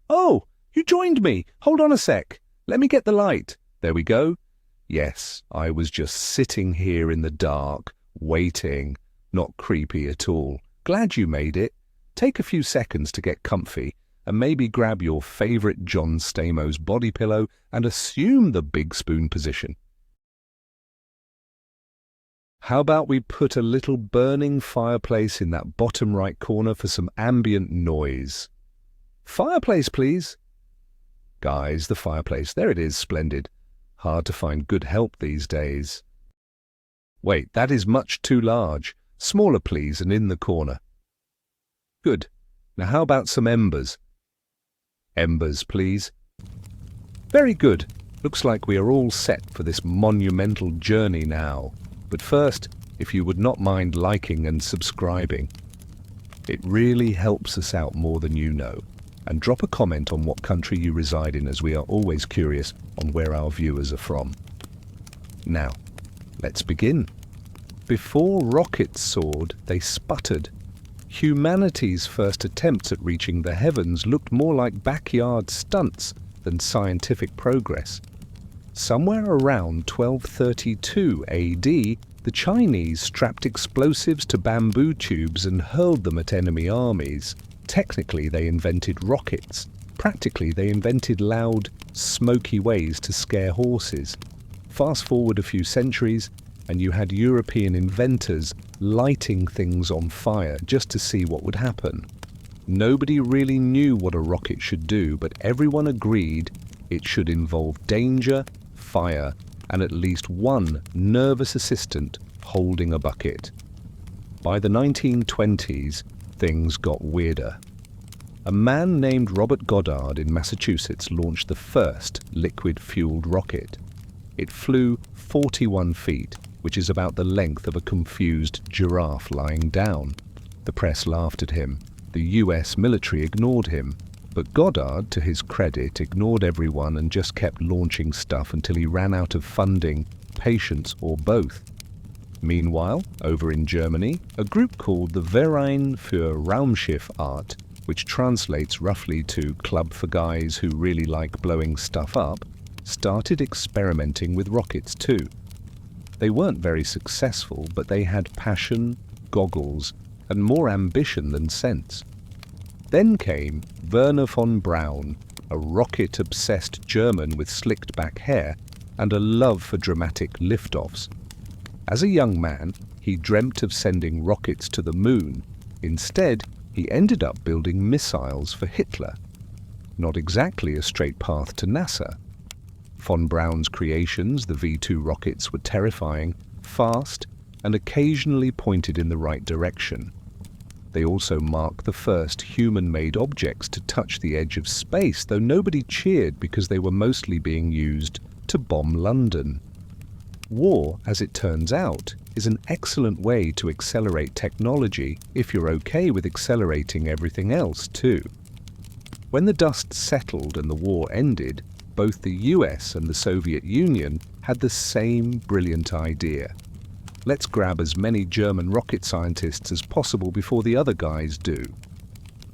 Oh, you joined me. Hold on a sec. Let me get the light. There we go. Yes, I was just sitting here in the dark, waiting. Not creepy at all. Glad you made it. Take a few seconds to get comfy and maybe grab your favorite John Stamos body pillow and assume the big spoon position. How about we put a little burning fireplace in that bottom right corner for some ambient noise? Fireplace, please. Guys, the fireplace. There it is, splendid. Hard to find good help these days. Wait, that is much too large. Smaller, please, and in the corner. Good. Now how about some embers? Embers, please. Very good. Looks like we are all set for this monumental journey now. But first, if you would not mind liking and subscribing. It really helps us out more than you know. And drop a comment on what country you reside in, as we are always curious on where our viewers are from. Now, let's begin. Before rockets soared, they sputtered. Humanity's first attempts at reaching the heavens looked more like backyard stunts than scientific progress. Somewhere around 1232 AD, the Chinese strapped explosives to bamboo tubes and hurled them at enemy armies. Technically, they invented rockets. Practically, they invented loud, smoky ways to scare horses. Fast forward a few centuries, and you had European inventors lighting things on fire just to see what would happen. Nobody really knew what a rocket should do, but everyone agreed it should involve danger, fire, and at least one nervous assistant holding a bucket. By the 1920s, things got weirder. A man named Robert Goddard in Massachusetts launched the first liquid-fueled rocket. It flew 41 feet, which is about the length of a confused giraffe lying down. The press laughed at him. The US military ignored him. But Goddard, to his credit, ignored everyone and just kept launching stuff until he ran out of funding, patience, or both. Meanwhile, over in Germany, a group called the Verein für Raumschiffahrt, which translates roughly to Club for Guys Who Really Like Blowing Stuff Up, started experimenting with rockets too. They weren't very successful, but they had passion, goggles, and more ambition than sense. Then came Werner von Braun, a rocket-obsessed German with slicked-back hair and a love for dramatic liftoffs. As a young man, he dreamt of sending rockets to the moon. Instead, he ended up building missiles for Hitler. Not exactly a straight path to NASA. Von Braun's creations, the V-2 rockets, were terrifying, fast, and occasionally pointed in the right direction. They also mark the first human-made objects to touch the edge of space, though nobody cheered because they were mostly being used to bomb London. War, as it turns out, is an excellent way to accelerate technology if you're okay with accelerating everything else too. When the dust settled and the war ended, both the US and the Soviet Union had the same brilliant idea. Let's grab as many German rocket scientists as possible before the other guys do.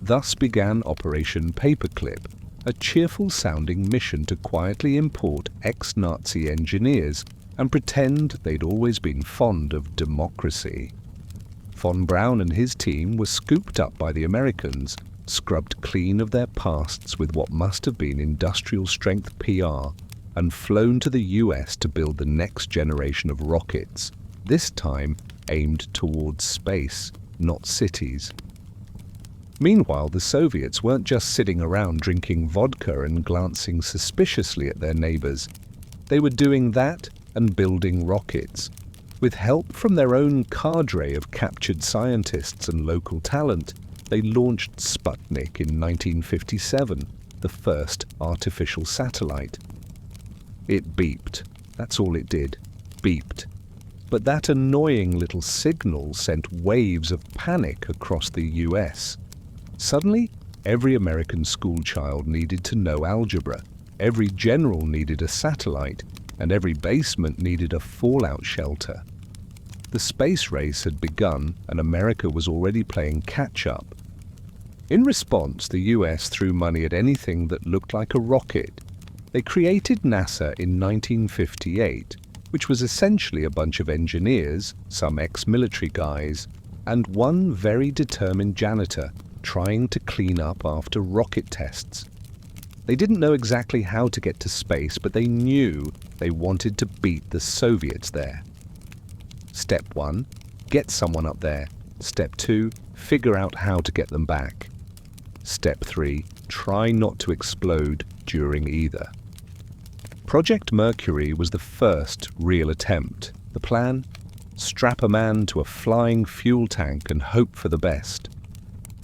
Thus began Operation Paperclip, a cheerful-sounding mission to quietly import ex-Nazi engineers and pretend they'd always been fond of democracy. Von Braun and his team were scooped up by the Americans, scrubbed clean of their pasts with what must have been industrial-strength PR, and flown to the US to build the next generation of rockets, this time aimed towards space, not cities. Meanwhile, the Soviets weren't just sitting around drinking vodka and glancing suspiciously at their neighbors. They were doing that and building rockets. With help from their own cadre of captured scientists and local talent, they launched Sputnik in 1957, the first artificial satellite. It beeped. That's all it did. Beeped. But that annoying little signal sent waves of panic across the US. Suddenly, every American schoolchild needed to know algebra, every general needed a satellite, and every basement needed a fallout shelter. The space race had begun, and America was already playing catch-up. In response, the US threw money at anything that looked like a rocket. They created NASA in 1958, which was essentially a bunch of engineers, some ex-military guys, and one very determined janitor trying to clean up after rocket tests. They didn't know exactly how to get to space, but they knew they wanted to beat the Soviets there. Step 1, get someone up there. Step 2, figure out how to get them back. Step 3, try not to explode during either. Project Mercury was the first real attempt. The plan? Strap a man to a flying fuel tank and hope for the best.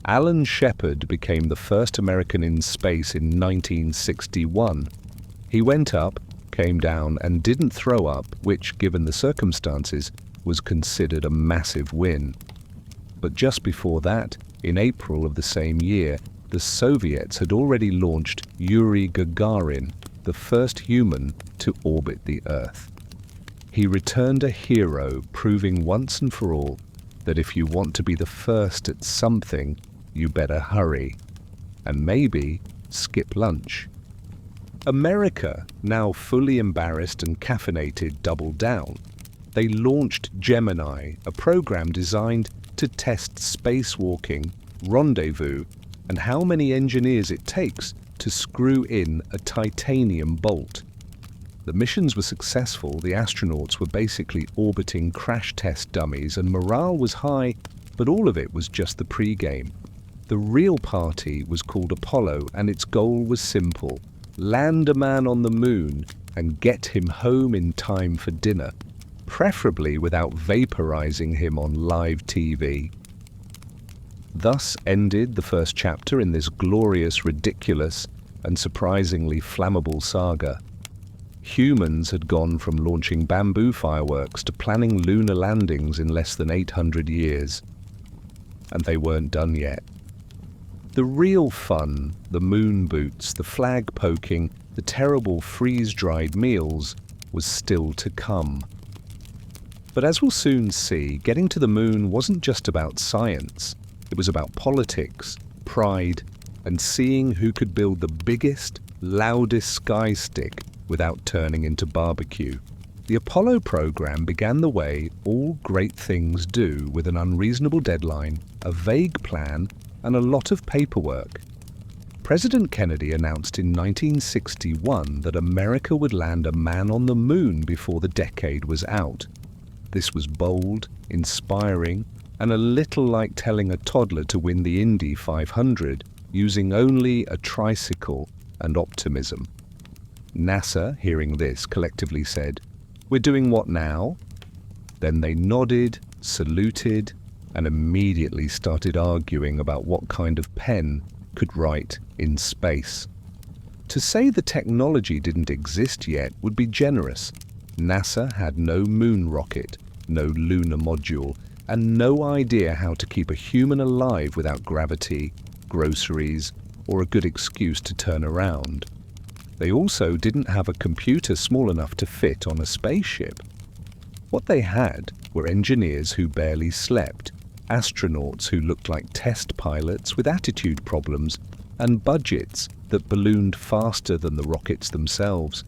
Alan Shepard became the first American in space in 1961. He went up, came down, and didn't throw up, which, given the circumstances, was considered a massive win. But just before that, in April of the same year, the Soviets had already launched Yuri Gagarin, the first human to orbit the Earth. He returned a hero, proving once and for all that if you want to be the first at something, you better hurry, and maybe skip lunch. America, now fully embarrassed and caffeinated, doubled down. They launched Gemini, a program designed to test spacewalking, rendezvous, and how many engineers it takes to screw in a titanium bolt. The missions were successful. The astronauts were basically orbiting crash test dummies, and morale was high, but all of it was just the pre-game. The real party was called Apollo, and its goal was simple: land a man on the moon and get him home in time for dinner, preferably without vaporizing him on live TV. Thus ended the first chapter in this glorious, ridiculous, and surprisingly flammable saga. Humans had gone from launching bamboo fireworks to planning lunar landings in less than 800 years. And they weren't done yet. The real fun, the moon boots, the flag poking, the terrible freeze-dried meals, was still to come. But as we'll soon see, getting to the moon wasn't just about science. It was about politics, pride, and seeing who could build the biggest, loudest sky stick without turning into barbecue. The Apollo program began the way all great things do, with an unreasonable deadline, a vague plan, and a lot of paperwork. President Kennedy announced in 1961 that America would land a man on the moon before the decade was out. This was bold, inspiring, and a little like telling a toddler to win the Indy 500 using only a tricycle and optimism. NASA, hearing this, collectively said, "We're doing what now?" Then they nodded, saluted, and immediately started arguing about what kind of pen could write in space. To say the technology didn't exist yet would be generous. NASA had no moon rocket, no lunar module, and no idea how to keep a human alive without gravity, groceries, or a good excuse to turn around. They also didn't have a computer small enough to fit on a spaceship. What they had were engineers who barely slept, astronauts who looked like test pilots with attitude problems, and budgets that ballooned faster than the rockets themselves.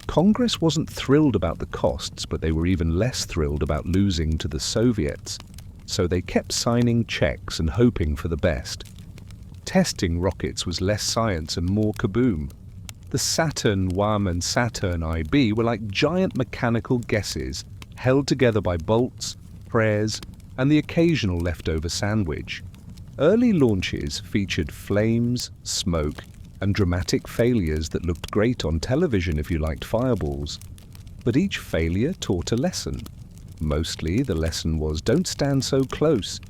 Congress wasn't thrilled about the costs, but they were even less thrilled about losing to the Soviets. So they kept signing checks and hoping for the best. Testing rockets was less science and more kaboom. The Saturn I and Saturn IB were like giant mechanical guesses held together by bolts, prayers, and the occasional leftover sandwich. Early launches featured flames, smoke, and dramatic failures that looked great on television if you liked fireballs. But each failure taught a lesson. Mostly the lesson was, don't stand so close.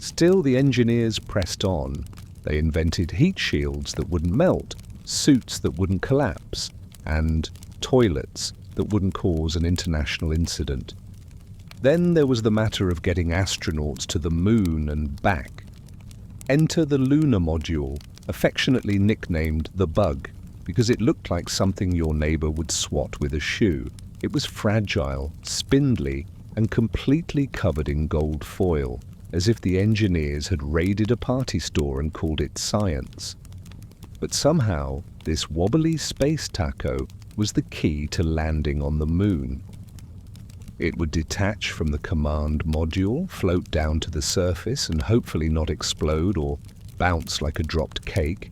Still, the engineers pressed on. They invented heat shields that wouldn't melt, suits that wouldn't collapse, and toilets that wouldn't cause an international incident. Then there was the matter of getting astronauts to the moon and back. Enter the lunar module, affectionately nicknamed the Bug, because it looked like something your neighbor would swat with a shoe. It was fragile, spindly, and completely covered in gold foil. as if the engineers had raided a party store and called it science. But somehow, this wobbly space taco was the key to landing on the moon. It would detach from the command module, float down to the surface and hopefully not explode or bounce like a dropped cake.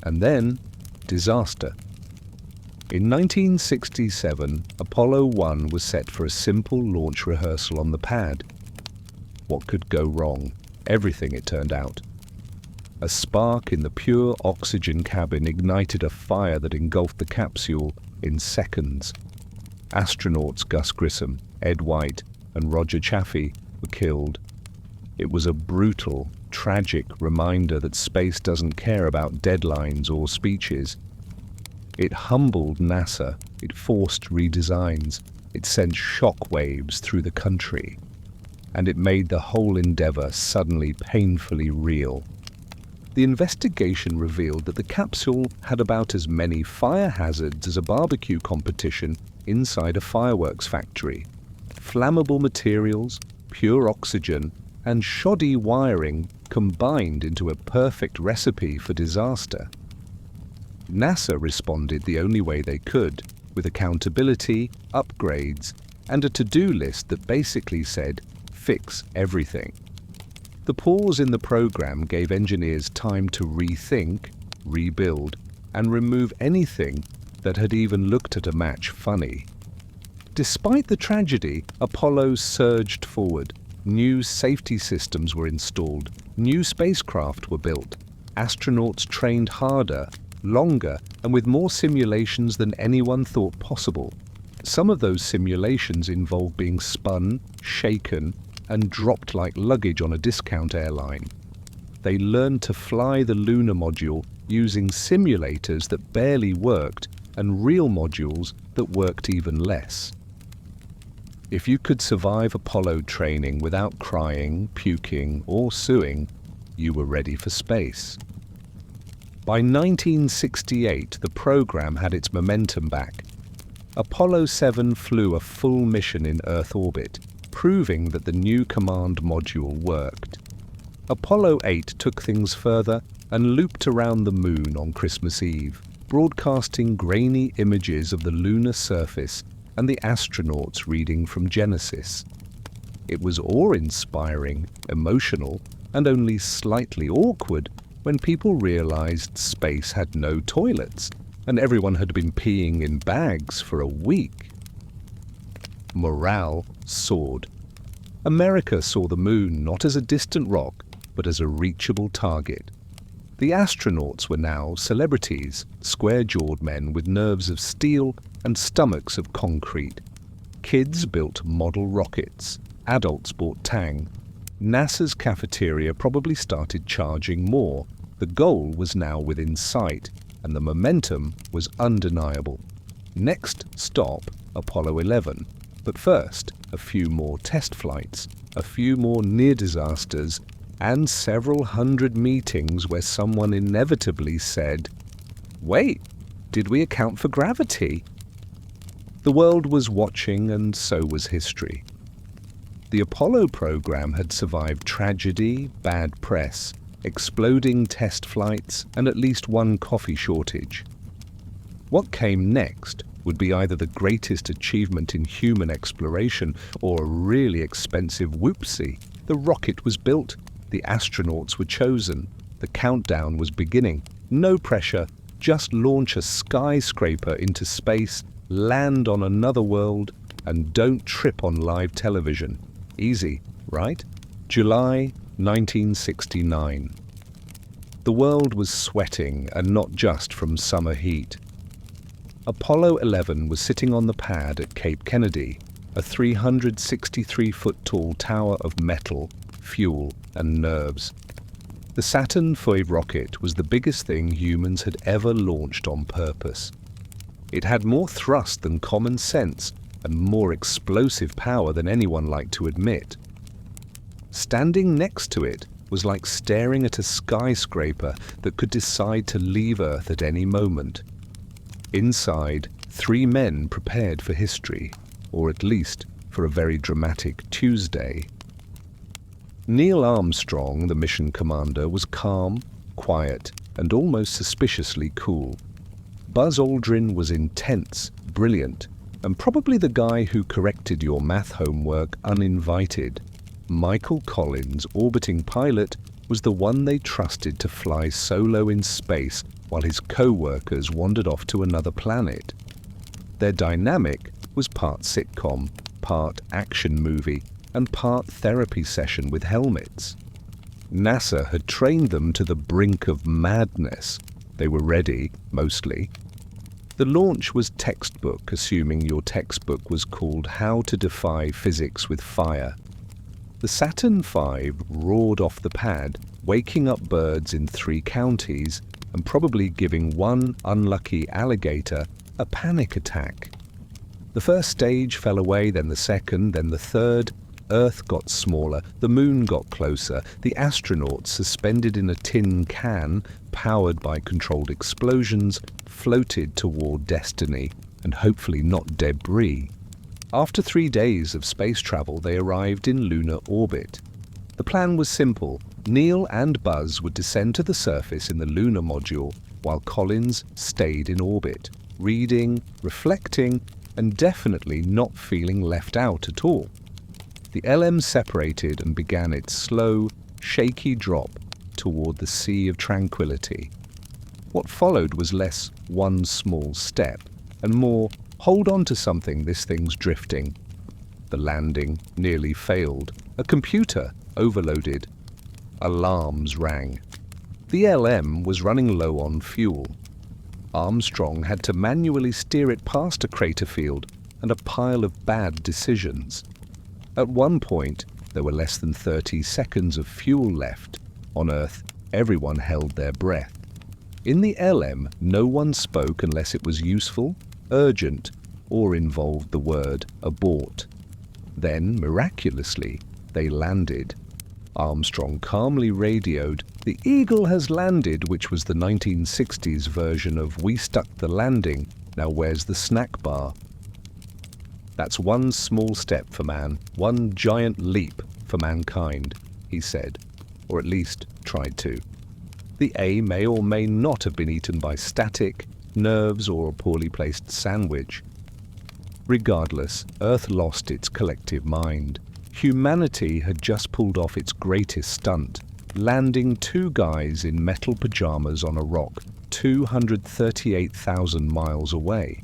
And then, disaster. In 1967, Apollo 1 was set for a simple launch rehearsal on the pad. What could go wrong? Everything, it turned out. A spark in the pure oxygen cabin ignited a fire that engulfed the capsule in seconds. Astronauts Gus Grissom, Ed White, and Roger Chaffee were killed. It was a brutal, tragic reminder that space doesn't care about deadlines or speeches. It humbled NASA, it forced redesigns, it sent shockwaves through the country, and it made the whole endeavor suddenly painfully real. The investigation revealed that the capsule had about as many fire hazards as a barbecue competition inside a fireworks factory. Flammable materials, pure oxygen, and shoddy wiring combined into a perfect recipe for disaster. NASA responded the only way they could, with accountability, upgrades, and a to-do list that basically said, fix everything. The pause in the program gave engineers time to rethink, rebuild, and remove anything that had even looked at a match funny. Despite the tragedy, Apollo surged forward. New safety systems were installed, new spacecraft were built, astronauts trained harder, longer, and with more simulations than anyone thought possible. Some of those simulations involved being spun, shaken, and dropped like luggage on a discount airline. They learned to fly the lunar module using simulators that barely worked and real modules that worked even less. If you could survive Apollo training without crying, puking, or suing, you were ready for space. By 1968, the program had its momentum back. Apollo 7 flew a full mission in Earth orbit, proving that the new command module worked. Apollo 8 took things further and looped around the moon on Christmas Eve, broadcasting grainy images of the lunar surface and the astronauts reading from Genesis. It was awe-inspiring, emotional, and only slightly awkward when people realized space had no toilets and everyone had been peeing in bags for a week. Morale soared. America saw the moon not as a distant rock, but as a reachable target. The astronauts were now celebrities, square-jawed men with nerves of steel and stomachs of concrete. Kids built model rockets. Adults bought Tang. NASA's cafeteria probably started charging more. The goal was now within sight, and the momentum was undeniable. Next stop, Apollo 11. But first, a few more test flights, a few more near disasters, and several hundred meetings where someone inevitably said, "Wait, did we account for gravity?" The world was watching, and so was history. The Apollo program had survived tragedy, bad press, exploding test flights, and at least one coffee shortage. What came next would be either the greatest achievement in human exploration or a really expensive whoopsie. The rocket was built, the astronauts were chosen, the countdown was beginning. No pressure, just launch a skyscraper into space, land on another world, and don't trip on live television. Easy, right? July 1969. The world was sweating, and not just from summer heat. Apollo 11 was sitting on the pad at Cape Kennedy, a 363-foot-tall tower of metal, fuel, and nerves. The Saturn V rocket was the biggest thing humans had ever launched on purpose. It had more thrust than common sense and more explosive power than anyone liked to admit. Standing next to it was like staring at a skyscraper that could decide to leave Earth at any moment. Inside, 3 men prepared for history, or at least for a very dramatic Tuesday. Neil Armstrong, the mission commander, was calm, quiet, and almost suspiciously cool. Buzz Aldrin was intense, brilliant, and probably the guy who corrected your math homework uninvited. Michael Collins, orbiting pilot, was the one they trusted to fly solo in space while his co-workers wandered off to another planet. Their dynamic was part sitcom, part action movie, and part therapy session with helmets. NASA had trained them to the brink of madness. They were ready, mostly. The launch was textbook, assuming your textbook was called How to Defy Physics with Fire. The Saturn V roared off the pad, waking up birds in 3 counties and probably giving one unlucky alligator a panic attack. The first stage fell away, then the second, then the third. Earth got smaller, the moon got closer, the astronauts, suspended in a tin can, powered by controlled explosions, floated toward destiny, and hopefully not debris. After 3 days of space travel, they arrived in lunar orbit. The plan was simple. Neil and Buzz would descend to the surface in the lunar module, while Collins stayed in orbit, reading, reflecting, and definitely not feeling left out at all. The LM separated and began its slow, shaky drop toward the sea of tranquility. What followed was less one small step, and more hold on to something, this thing's drifting. The landing nearly failed. A computer overloaded. Alarms rang. The LM was running low on fuel. Armstrong had to manually steer it past a crater field and a pile of bad decisions. At one point, there were less than 30 seconds of fuel left. On Earth, everyone held their breath. In the LM, no one spoke unless it was useful, urgent, or involved the word abort. Then, miraculously, they landed. Armstrong calmly radioed, "The Eagle has landed," which was the 1960s version of "We stuck the landing, now where's the snack bar?" "That's one small step for man, one giant leap for mankind," he said, or at least tried to. The A may or may not have been eaten by static, nerves, or a poorly placed sandwich. Regardless, Earth lost its collective mind. Humanity had just pulled off its greatest stunt, landing 2 guys in metal pajamas on a rock 238,000 miles away.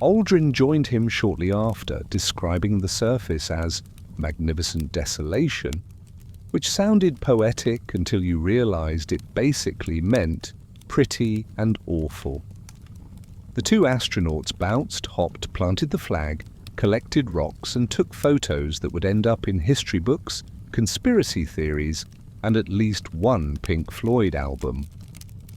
Aldrin joined him shortly after, describing the surface as magnificent desolation, which sounded poetic until you realized it basically meant pretty and awful. The 2 astronauts bounced, hopped, planted the flag, collected rocks, and took photos that would end up in history books, conspiracy theories, and at least one Pink Floyd album.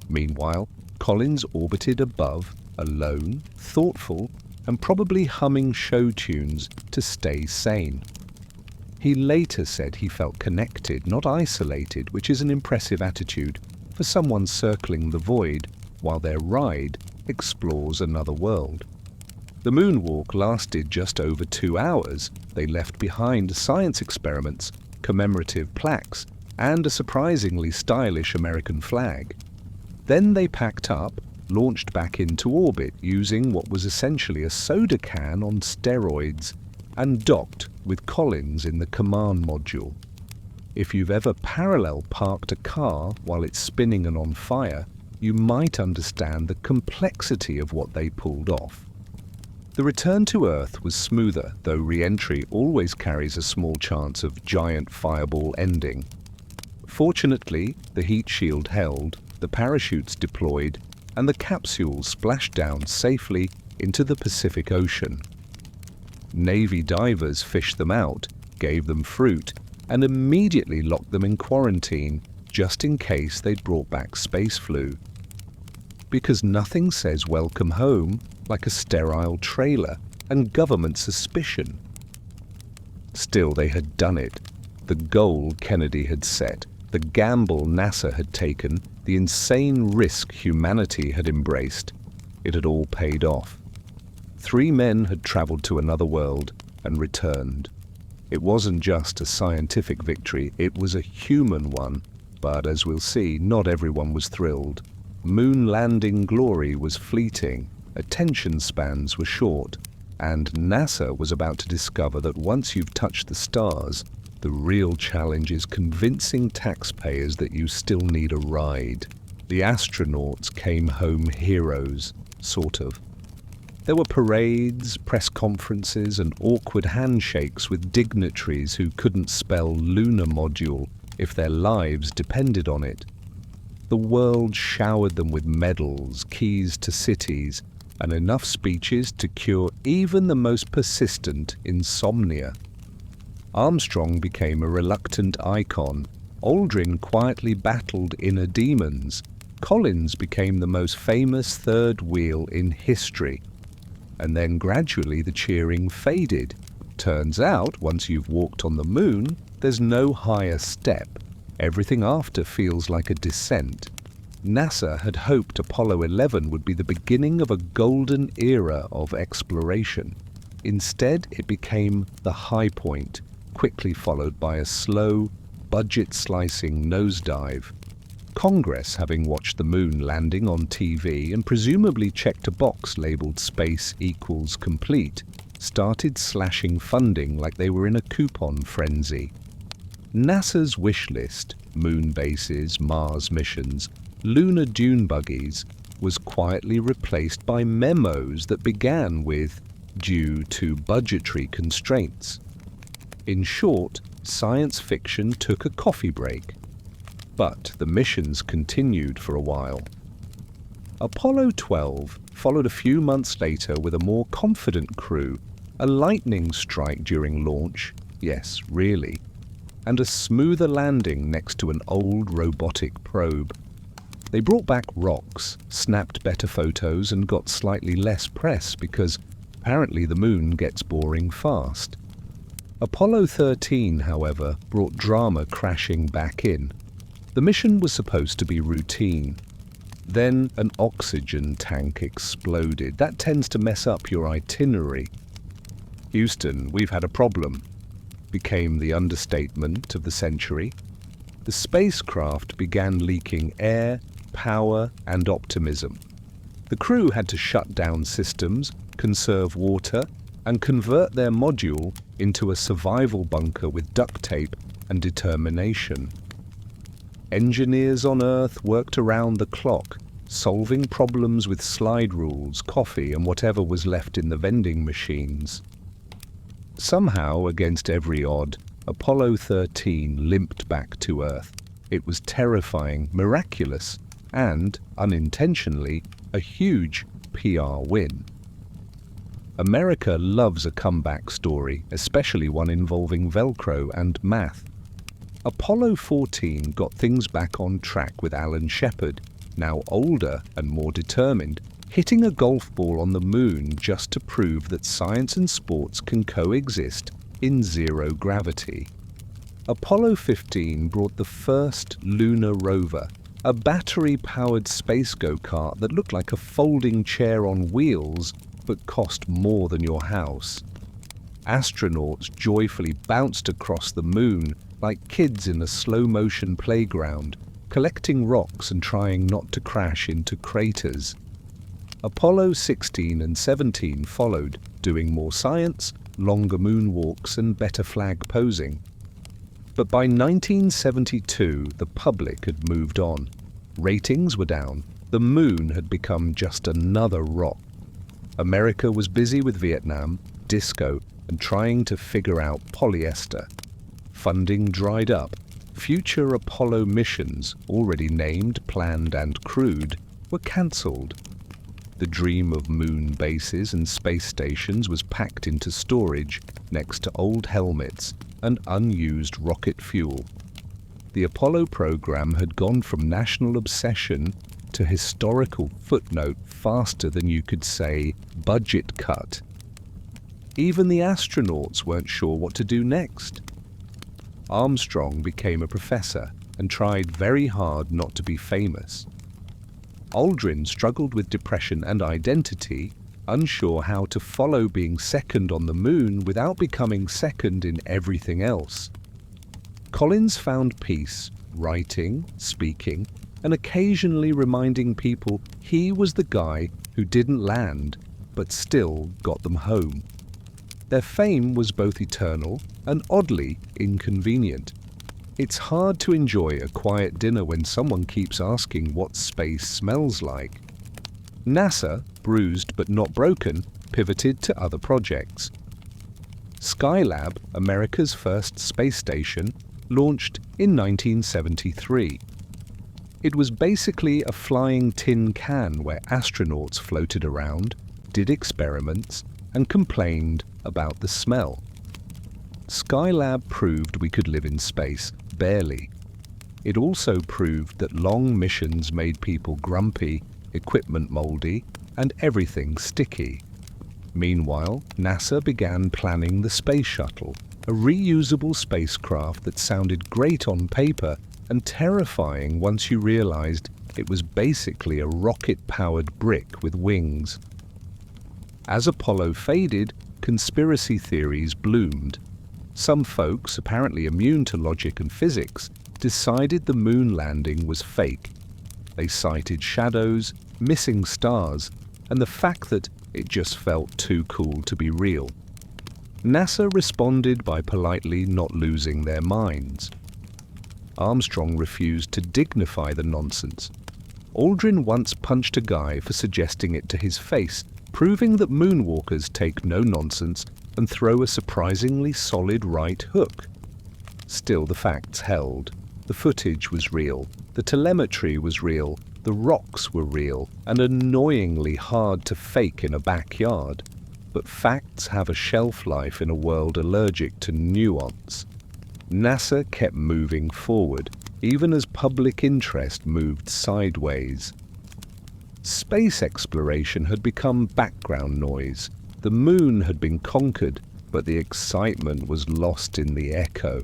Meanwhile, Collins orbited above, alone, thoughtful, and probably humming show tunes to stay sane. He later said he felt connected, not isolated, which is an impressive attitude for someone circling the void while their ride explores another world. The moonwalk lasted just over 2 hours. They left behind science experiments, commemorative plaques, and a surprisingly stylish American flag. Then they packed up, launched back into orbit using what was essentially a soda can on steroids, and docked with Collins in the command module. If you've ever parallel parked a car while it's spinning and on fire, you might understand the complexity of what they pulled off. The return to Earth was smoother, though re-entry always carries a small chance of giant fireball ending. Fortunately, the heat shield held, the parachutes deployed, and the capsule splashed down safely into the Pacific Ocean. Navy divers fished them out, gave them fruit, and immediately locked them in quarantine, just in case they'd brought back space flu. Because nothing says welcome home like a sterile trailer and government suspicion. Still, they had done it. The goal Kennedy had set, the gamble NASA had taken, the insane risk humanity had embraced. It had all paid off. 3 men had traveled to another world and returned. It wasn't just a scientific victory, it was a human one. But as we'll see, not everyone was thrilled. Moon landing glory was fleeting, attention spans were short, and NASA was about to discover that once you've touched the stars, the real challenge is convincing taxpayers that you still need a ride. The astronauts came home heroes, sort of. There were parades, press conferences, and awkward handshakes with dignitaries who couldn't spell lunar module if their lives depended on it. The world showered them with medals, keys to cities, and enough speeches to cure even the most persistent insomnia. Armstrong became a reluctant icon. Aldrin quietly battled inner demons. Collins became the most famous third wheel in history. And then gradually the cheering faded. Turns out, once you've walked on the moon, there's no higher step. Everything after feels like a descent. NASA had hoped Apollo 11 would be the beginning of a golden era of exploration. Instead, it became the high point, quickly followed by a slow, budget-slicing nosedive. Congress, having watched the moon landing on TV and presumably checked a box labeled space equals complete, started slashing funding like they were in a coupon frenzy. NASA's wish list, moon bases, Mars missions, lunar dune buggies, was quietly replaced by memos that began with, due to budgetary constraints. In short, science fiction took a coffee break. But the missions continued for a while. Apollo 12 followed a few months later with a more confident crew, a lightning strike during launch, yes, really, and a smoother landing next to an old robotic probe. They brought back rocks, snapped better photos, and got slightly less press because apparently the moon gets boring fast. Apollo 13, however, brought drama crashing back in. The mission was supposed to be routine. Then an oxygen tank exploded. That tends to mess up your itinerary. "Houston, we've had a problem," became the understatement of the century. The spacecraft began leaking air, power, and optimism. The crew had to shut down systems, conserve water, and convert their module into a survival bunker with duct tape and determination. Engineers on Earth worked around the clock, solving problems with slide rules, coffee, and whatever was left in the vending machines. Somehow, against every odd, Apollo 13 limped back to Earth. It was terrifying, miraculous, and, unintentionally, a huge PR win. America loves a comeback story, especially one involving Velcro and math. Apollo 14 got things back on track with Alan Shepard, now older and more determined, hitting a golf ball on the moon just to prove that science and sports can coexist in zero gravity. Apollo 15 brought the first lunar rover, a battery-powered space go-kart that looked like a folding chair on wheels but cost more than your house. Astronauts joyfully bounced across the moon like kids in a slow-motion playground, collecting rocks and trying not to crash into craters. Apollo 16 and 17 followed, doing more science, longer moonwalks, and better flag posing. But by 1972, the public had moved on. Ratings were down. The moon had become just another rock. America was busy with Vietnam, disco, and trying to figure out polyester. Funding dried up. Future Apollo missions, already named, planned, and crewed, were cancelled. The dream of moon bases and space stations was packed into storage next to old helmets and unused rocket fuel. The Apollo program had gone from national obsession to historical footnote faster than you could say budget cut. Even the astronauts weren't sure what to do next. Armstrong became a professor and tried very hard not to be famous. Aldrin struggled with depression and identity, unsure how to follow being second on the moon without becoming second in everything else. Collins found peace, writing, speaking, and occasionally reminding people he was the guy who didn't land, but still got them home. Their fame was both eternal and oddly inconvenient. It's hard to enjoy a quiet dinner when someone keeps asking what space smells like. NASA, bruised but not broken, pivoted to other projects. Skylab, America's first space station, launched in 1973. It was basically a flying tin can where astronauts floated around, did experiments, and complained about the smell. Skylab proved we could live in space, barely. It also proved that long missions made people grumpy, equipment moldy, and everything sticky. Meanwhile, NASA began planning the Space Shuttle, a reusable spacecraft that sounded great on paper and terrifying once you realized it was basically a rocket-powered brick with wings. As Apollo faded, conspiracy theories bloomed. Some folks, apparently immune to logic and physics, decided the moon landing was fake. They cited shadows, missing stars, and the fact that it just felt too cool to be real. NASA responded by politely not losing their minds. Armstrong refused to dignify the nonsense. Aldrin once punched a guy for suggesting it to his face, proving that moonwalkers take no nonsense and throw a surprisingly solid right hook. Still, the facts held. The footage was real, the telemetry was real, the rocks were real, and annoyingly hard to fake in a backyard. But facts have a shelf life in a world allergic to nuance. NASA kept moving forward, even as public interest moved sideways. Space exploration had become background noise. The moon had been conquered, but the excitement was lost in the echo.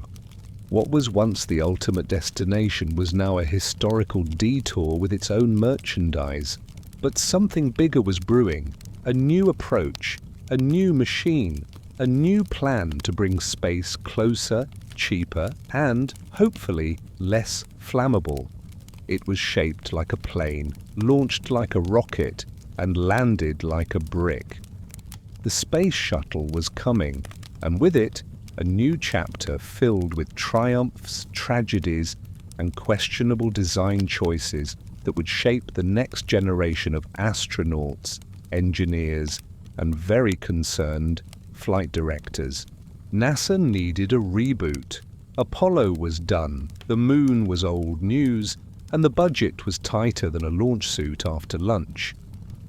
What was once the ultimate destination was now a historical detour with its own merchandise. But something bigger was brewing, a new approach, a new machine, a new plan to bring space closer, cheaper, and, hopefully, less flammable. It was shaped like a plane, launched like a rocket, and landed like a brick. The space shuttle was coming, and with it, a new chapter filled with triumphs, tragedies, and questionable design choices that would shape the next generation of astronauts, engineers, and very concerned flight directors. NASA needed a reboot. Apollo was done, the moon was old news, and the budget was tighter than a launch suit after lunch.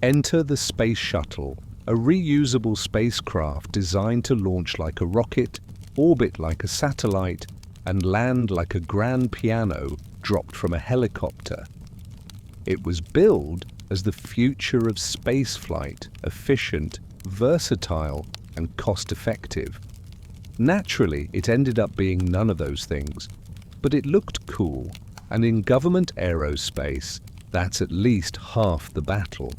Enter the Space Shuttle, a reusable spacecraft designed to launch like a rocket, orbit like a satellite, and land like a grand piano dropped from a helicopter. It was billed as the future of spaceflight, efficient, versatile, and cost-effective. Naturally, it ended up being none of those things, but it looked cool, and in government aerospace, that's at least half the battle.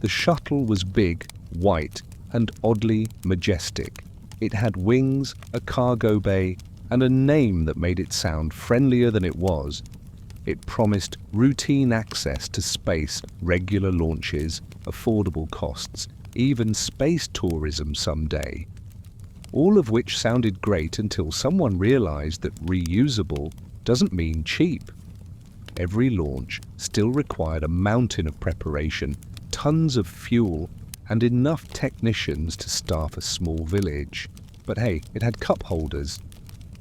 The shuttle was big, white, and oddly majestic. It had wings, a cargo bay, and a name that made it sound friendlier than it was. It promised routine access to space, regular launches, affordable costs, even space tourism someday. All of which sounded great until someone realized that reusable doesn't mean cheap. Every launch still required a mountain of preparation, tons of fuel, and enough technicians to staff a small village. But hey, it had cup holders.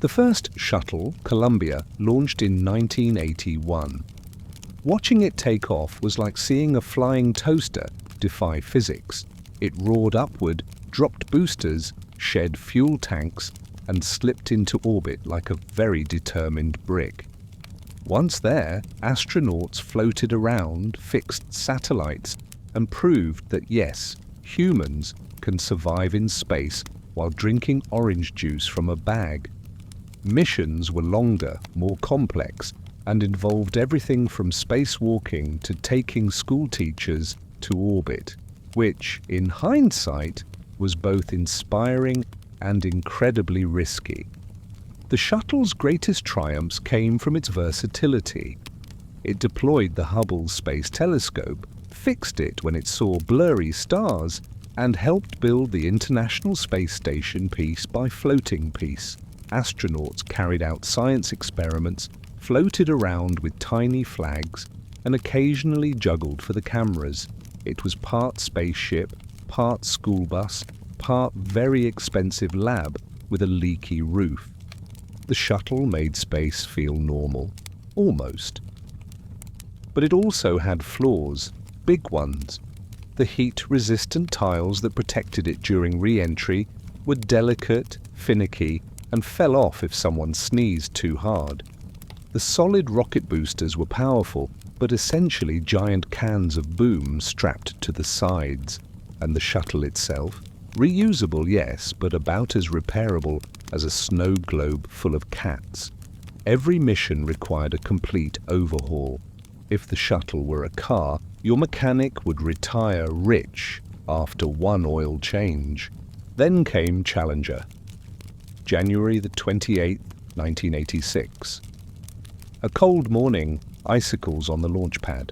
The first shuttle, Columbia, launched in 1981. Watching it take off was like seeing a flying toaster defy physics. It roared upward, dropped boosters, shed fuel tanks, and slipped into orbit like a very determined brick. Once there, astronauts floated around, fixed satellites, and proved that yes, humans can survive in space while drinking orange juice from a bag. Missions were longer, more complex, and involved everything from spacewalking to taking school teachers to orbit. which, in hindsight, was both inspiring and incredibly risky. The shuttle's greatest triumphs came from its versatility. It deployed the Hubble Space Telescope, fixed it when it saw blurry stars, and helped build the International Space Station piece by floating piece. Astronauts carried out science experiments, floated around with tiny flags, and occasionally juggled for the cameras. It was part spaceship, part school bus, part very expensive lab with a leaky roof. The shuttle made space feel normal, almost. But it also had flaws, big ones. The heat-resistant tiles that protected it during re-entry were delicate, finicky, and fell off if someone sneezed too hard. The solid rocket boosters were powerful, but essentially giant cans of boom strapped to the sides. And the shuttle itself? Reusable, yes, but about as repairable as a snow globe full of cats. Every mission required a complete overhaul. If the shuttle were a car, your mechanic would retire rich after one oil change. Then came Challenger. January the 28th, 1986. A cold morning, icicles on the launch pad.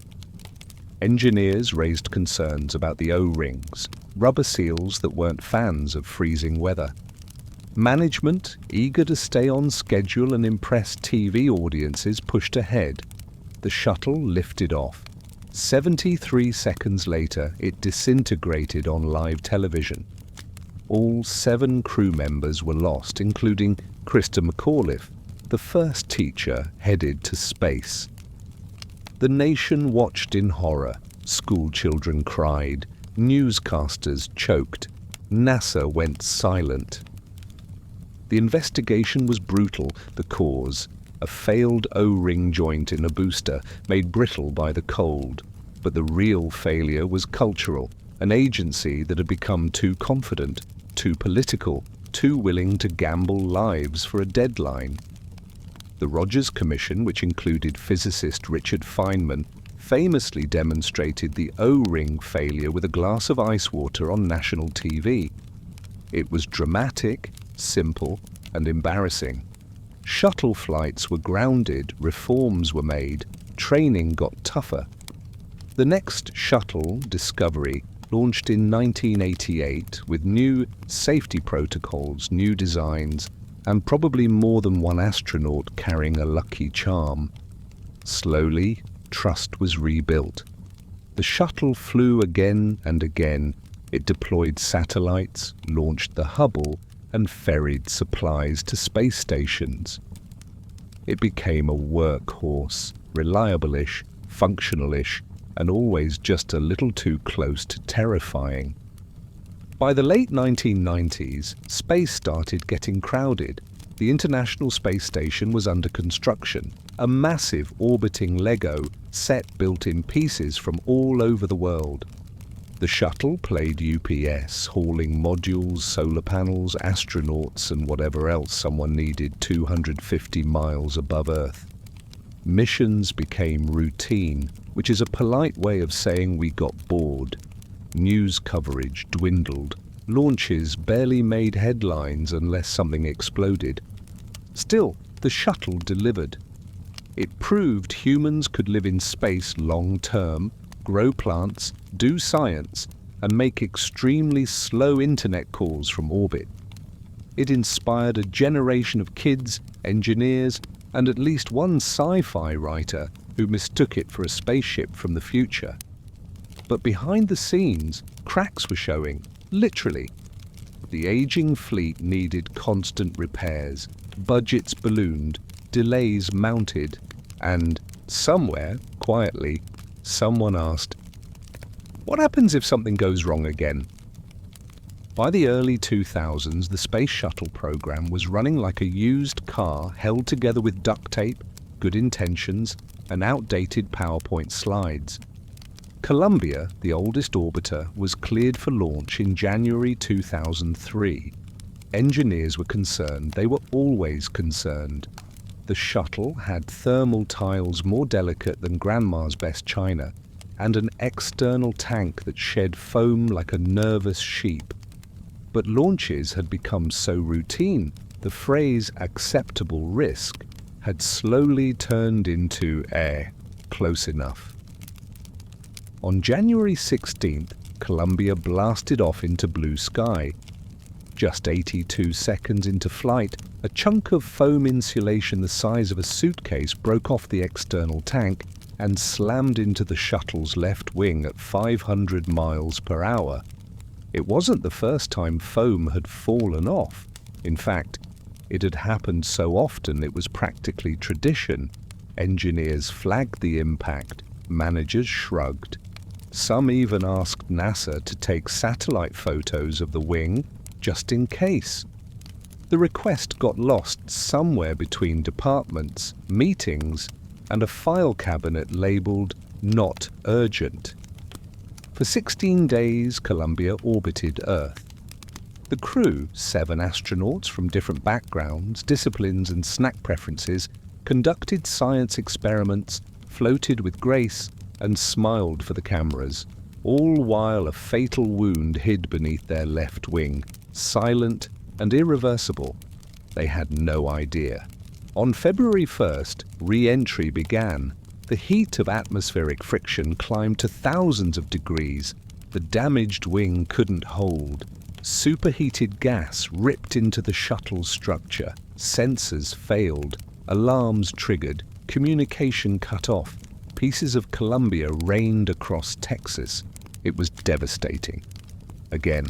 Engineers raised concerns about the O-rings, rubber seals that weren't fans of freezing weather. Management, eager to stay on schedule and impress TV audiences, pushed ahead. The shuttle lifted off. 73 seconds later, it disintegrated on live television. All 7 crew members were lost, including Krista McAuliffe, the first teacher headed to space. The nation watched in horror. School children cried. Newscasters choked. NASA went silent. The investigation was brutal. The cause: a failed O-ring joint in a booster made brittle by the cold. But the real failure was cultural, an agency that had become too confident, too political, too willing to gamble lives for a deadline. The Rogers Commission, which included physicist Richard Feynman, famously demonstrated the O-ring failure with a glass of ice water on national TV. It was dramatic, simple, and embarrassing. Shuttle flights were grounded, reforms were made, training got tougher. The next shuttle, Discovery, launched in 1988 with new safety protocols, new designs, and probably more than one astronaut carrying a lucky charm. Slowly, trust was rebuilt. The shuttle flew again and again. It deployed satellites, launched the Hubble, and ferried supplies to space stations. It became a workhorse, reliable-ish, functional-ish, and always just a little too close to terrifying. By the late 1990s, space started getting crowded. The International Space Station was under construction, a massive orbiting Lego set built in pieces from all over the world. The shuttle played UPS, hauling modules, solar panels, astronauts, and whatever else someone needed 250 miles above Earth. Missions became routine, which is a polite way of saying we got bored. News coverage dwindled. Launches barely made headlines unless something exploded. Still, the shuttle delivered. It proved humans could live in space long-term, grow plants, do science, and make extremely slow internet calls from orbit. It inspired a generation of kids, engineers, and at least one sci-fi writer who mistook it for a spaceship from the future. But behind the scenes, cracks were showing, literally. The aging fleet needed constant repairs, budgets ballooned, delays mounted, and somewhere, quietly, someone asked, "What happens if something goes wrong again?" By the early 2000s, the Space Shuttle program was running like a used car held together with duct tape, good intentions, and outdated PowerPoint slides. Columbia, the oldest orbiter, was cleared for launch in January 2003. Engineers were concerned. They were always concerned. The shuttle had thermal tiles more delicate than Grandma's best china. and an external tank that shed foam like a nervous sheep. But launches had become so routine, the phrase acceptable risk had slowly turned into close enough. On January 16th, Columbia blasted off into blue sky. Just 82 seconds into flight, a chunk of foam insulation the size of a suitcase broke off the external tank and slammed into the shuttle's left wing at 500 miles per hour. It wasn't the first time foam had fallen off. In fact, it had happened so often it was practically tradition. Engineers flagged the impact, managers shrugged. Some even asked NASA to take satellite photos of the wing just in case. The request got lost somewhere between departments, meetings, and a file cabinet labeled "Not Urgent." For 16 days, Columbia orbited Earth. The crew, 7 astronauts from different backgrounds, disciplines, and snack preferences, conducted science experiments, floated with grace, and smiled for the cameras, all while a fatal wound hid beneath their left wing, silent and irreversible. They had no idea. On February 1st, re-entry began. The heat of atmospheric friction climbed to thousands of degrees. The damaged wing couldn't hold. Superheated gas ripped into the shuttle's structure. Sensors failed. Alarms triggered. Communication cut off. Pieces of Columbia rained across Texas. It was devastating. Again.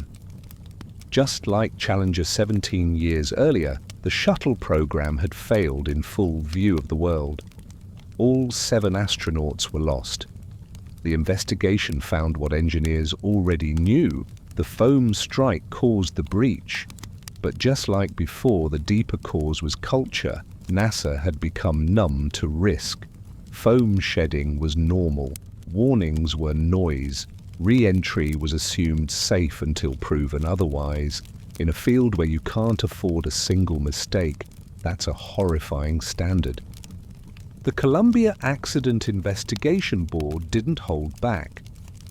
Just like Challenger 17 years earlier, the shuttle program had failed in full view of the world. All 7 astronauts were lost. The investigation found what engineers already knew. The foam strike caused the breach. But just like before, the deeper cause was culture. NASA had become numb to risk. Foam shedding was normal. Warnings were noise. Re-entry was assumed safe until proven otherwise. In a field where you can't afford a single mistake, that's a horrifying standard. The Columbia Accident Investigation Board didn't hold back.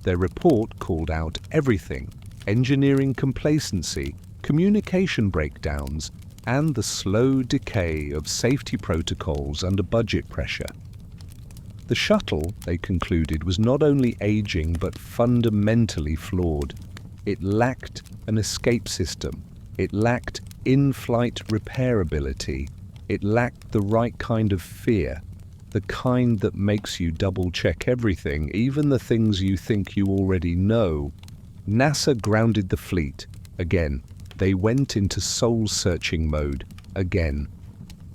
Their report called out everything: engineering complacency, communication breakdowns, and the slow decay of safety protocols under budget pressure. The shuttle, they concluded, was not only aging but fundamentally flawed. It lacked an escape system. It lacked in-flight repairability. It lacked the right kind of fear, the kind that makes you double-check everything, even the things you think you already know. NASA grounded the fleet. Again, they went into soul-searching mode. Again.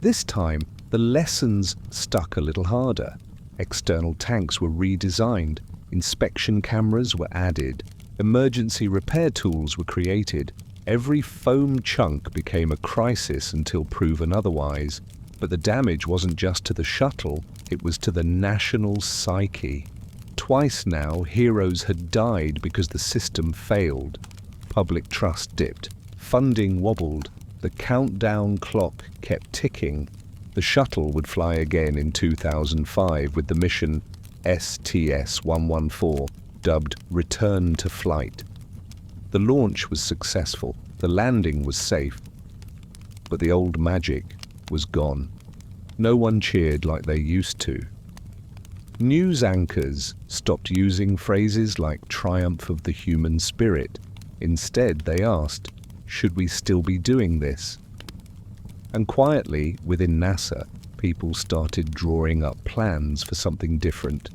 This time, the lessons stuck a little harder. External tanks were redesigned. Inspection cameras were added. Emergency repair tools were created. Every foam chunk became a crisis until proven otherwise. But the damage wasn't just to the shuttle, it was to the national psyche. Twice now, heroes had died because the system failed. Public trust dipped. Funding wobbled. The countdown clock kept ticking. The shuttle would fly again in 2005 with the mission STS-114, dubbed Return to Flight. The launch was successful. The landing was safe. But the old magic was gone. No one cheered like they used to. News anchors stopped using phrases like triumph of the human spirit. Instead, they asked, should we still be doing this? And quietly, within NASA, people started drawing up plans for something different.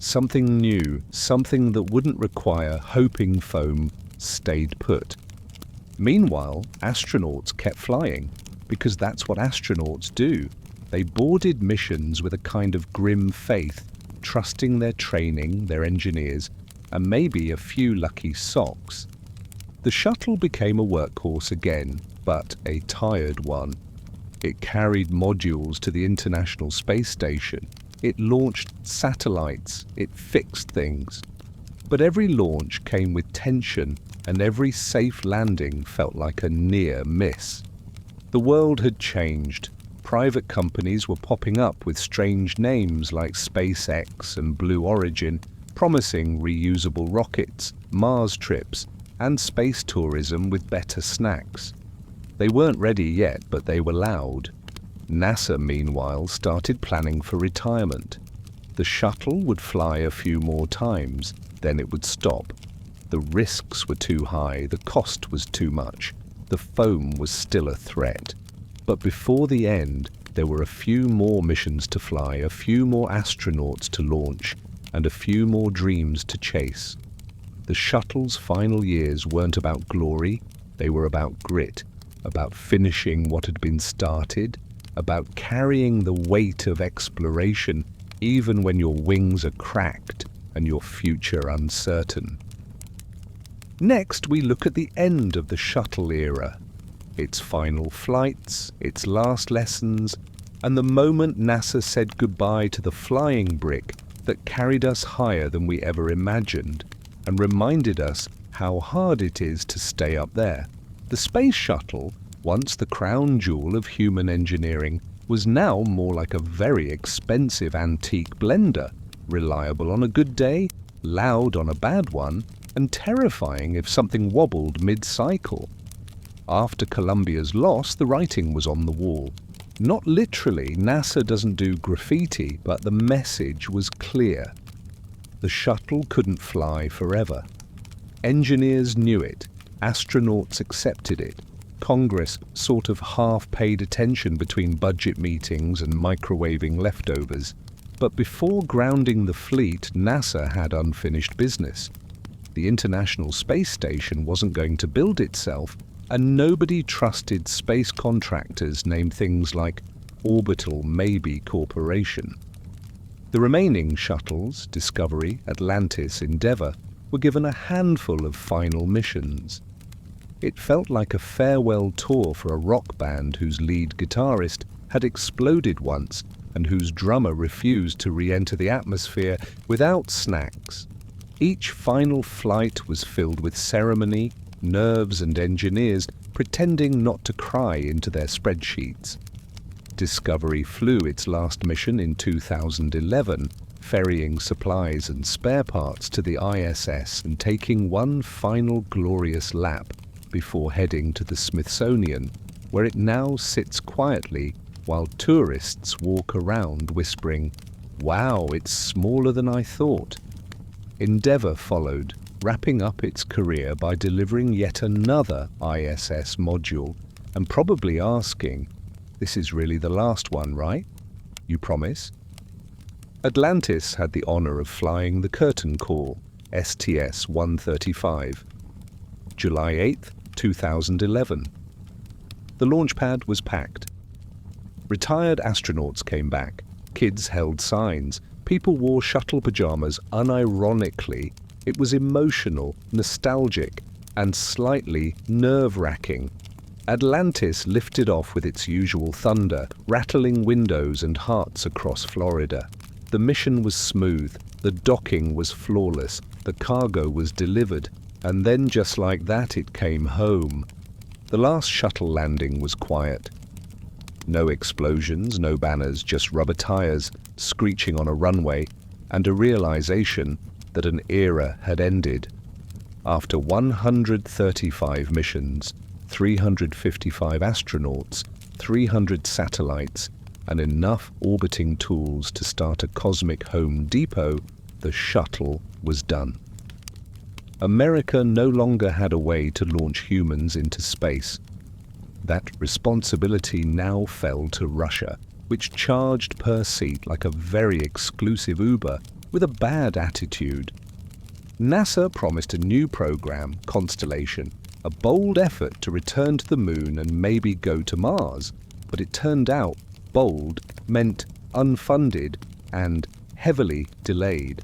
Something new, something that wouldn't require hoping foam stayed put. Meanwhile, astronauts kept flying, because that's what astronauts do. They boarded missions with a kind of grim faith, trusting their training, their engineers, and maybe a few lucky socks. The shuttle became a workhorse again, but a tired one. It carried modules to the International Space Station. It launched satellites. It fixed things. But every launch came with tension, and every safe landing felt like a near miss. The world had changed. Private companies were popping up with strange names like SpaceX and Blue Origin, promising reusable rockets, Mars trips, and space tourism with better snacks. They weren't ready yet, but they were loud. NASA, meanwhile, started planning for retirement. The shuttle would fly a few more times, then it would stop. The risks were too high, the cost was too much. The foam was still a threat. But before the end, there were a few more missions to fly, a few more astronauts to launch, and a few more dreams to chase. The shuttle's final years weren't about glory, they were about grit, about finishing what had been started, about carrying the weight of exploration even when your wings are cracked and your future uncertain. Next, we look at the end of the shuttle era, its final flights, its last lessons, and the moment NASA said goodbye to the flying brick that carried us higher than we ever imagined and reminded us how hard it is to stay up there. The space shuttle, once the crown jewel of human engineering, was now more like a very expensive antique blender, reliable on a good day, loud on a bad one, and terrifying if something wobbled mid-cycle. After Columbia's loss, the writing was on the wall. Not literally, NASA doesn't do graffiti, but the message was clear. The shuttle couldn't fly forever. Engineers knew it, astronauts accepted it. Congress sort of half paid attention between budget meetings and microwaving leftovers. But before grounding the fleet, NASA had unfinished business. The International Space Station wasn't going to build itself, and nobody trusted space contractors named things like Orbital Maybe Corporation. The remaining shuttles, Discovery, Atlantis, Endeavour, were given a handful of final missions. It felt like a farewell tour for a rock band whose lead guitarist had exploded once and whose drummer refused to re-enter the atmosphere without snacks. Each final flight was filled with ceremony, nerves and engineers pretending not to cry into their spreadsheets. Discovery flew its last mission in 2011, ferrying supplies and spare parts to the ISS and taking one final glorious lap before heading to the Smithsonian, where it now sits quietly while tourists walk around whispering, "Wow, it's smaller than I thought." Endeavour followed, wrapping up its career by delivering yet another ISS module and probably asking, "This is really the last one, right? You promise?" Atlantis had the honour of flying the curtain call, STS-135, July 8th, 2011. The launch pad was packed. Retired astronauts came back, kids held signs, people wore shuttle pajamas unironically. It was emotional, nostalgic, and slightly nerve-wracking. Atlantis lifted off with its usual thunder, rattling windows and hearts across Florida. The mission was smooth, the docking was flawless, the cargo was delivered, and then just like that it came home. The last shuttle landing was quiet. No explosions, no banners, just rubber tires screeching on a runway, and a realization that an era had ended. After 135 missions, 355 astronauts, 300 satellites, and enough orbiting tools to start a cosmic Home Depot, the shuttle was done. America no longer had a way to launch humans into space. That responsibility now fell to Russia, which charged per seat like a very exclusive Uber with a bad attitude. NASA promised a new program, Constellation, a bold effort to return to the moon and maybe go to Mars, but it turned out bold meant unfunded and heavily delayed.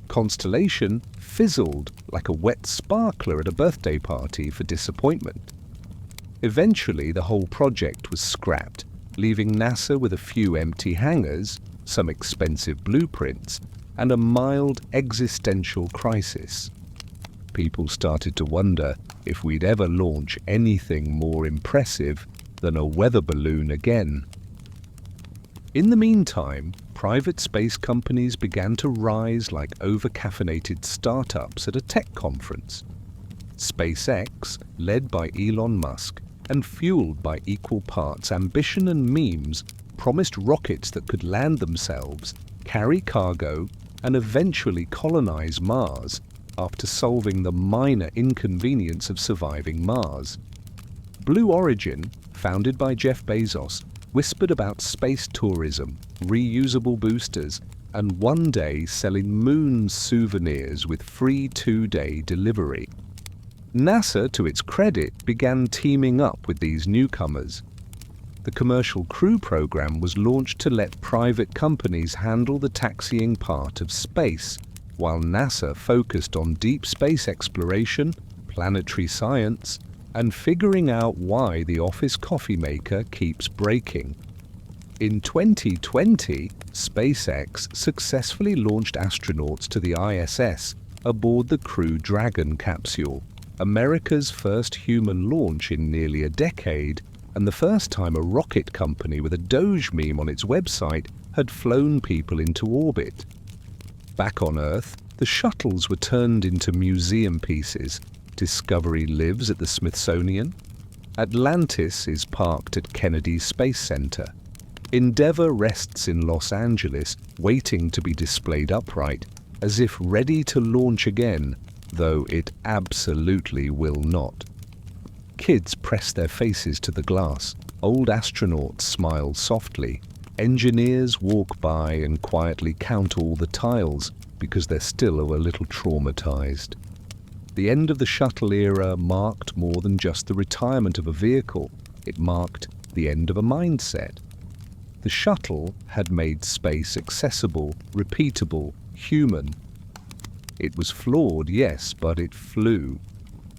Constellation fizzled like a wet sparkler at a birthday party for disappointment. Eventually, the whole project was scrapped, leaving NASA with a few empty hangars, some expensive blueprints, and a mild existential crisis. People started to wonder if we'd ever launch anything more impressive than a weather balloon again. In the meantime, private space companies began to rise like over-caffeinated startups at a tech conference. SpaceX, led by Elon Musk and fueled by equal parts ambition and memes, promised rockets that could land themselves, carry cargo, and eventually colonize Mars after solving the minor inconvenience of surviving Mars. Blue Origin, founded by Jeff Bezos, whispered about space tourism, reusable boosters, and one day selling moon souvenirs with free 2-day delivery. NASA, to its credit, began teaming up with these newcomers. The Commercial Crew program was launched to let private companies handle the taxiing part of space, while NASA focused on deep space exploration, planetary science, and figuring out why the office coffee maker keeps breaking. In 2020, SpaceX successfully launched astronauts to the ISS aboard the Crew Dragon capsule, America's first human launch in nearly a decade, and the first time a rocket company with a Doge meme on its website had flown people into orbit. Back on Earth, the shuttles were turned into museum pieces. Discovery lives at the Smithsonian. Atlantis is parked at Kennedy Space Center. Endeavour rests in Los Angeles, waiting to be displayed upright, as if ready to launch again, though it absolutely will not. Kids press their faces to the glass. Old astronauts smile softly. Engineers walk by and quietly count all the tiles because they're still a little traumatized. The end of the shuttle era marked more than just the retirement of a vehicle. It marked the end of a mindset. The shuttle had made space accessible, repeatable, human. It was flawed, yes, but it flew.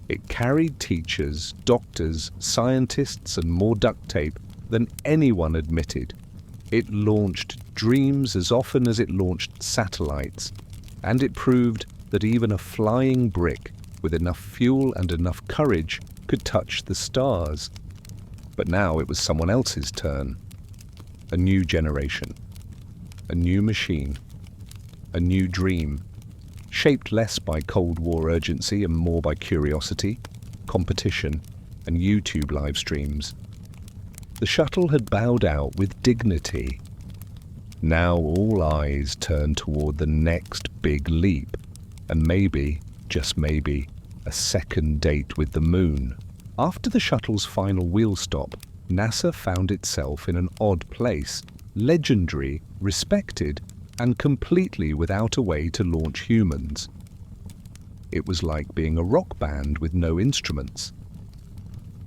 It carried teachers, doctors, scientists, and more duct tape than anyone admitted. It launched dreams as often as it launched satellites, and it proved that even a flying brick with enough fuel and enough courage could touch the stars. But now it was someone else's turn. A new generation. A new machine. A new dream. Shaped less by Cold War urgency and more by curiosity, competition, and YouTube live streams. The shuttle had bowed out with dignity. Now all eyes turned toward the next big leap, and maybe, just maybe, a second date with the moon. After the shuttle's final wheel stop, NASA found itself in an odd place, legendary, respected, and completely without a way to launch humans. It was like being a rock band with no instruments.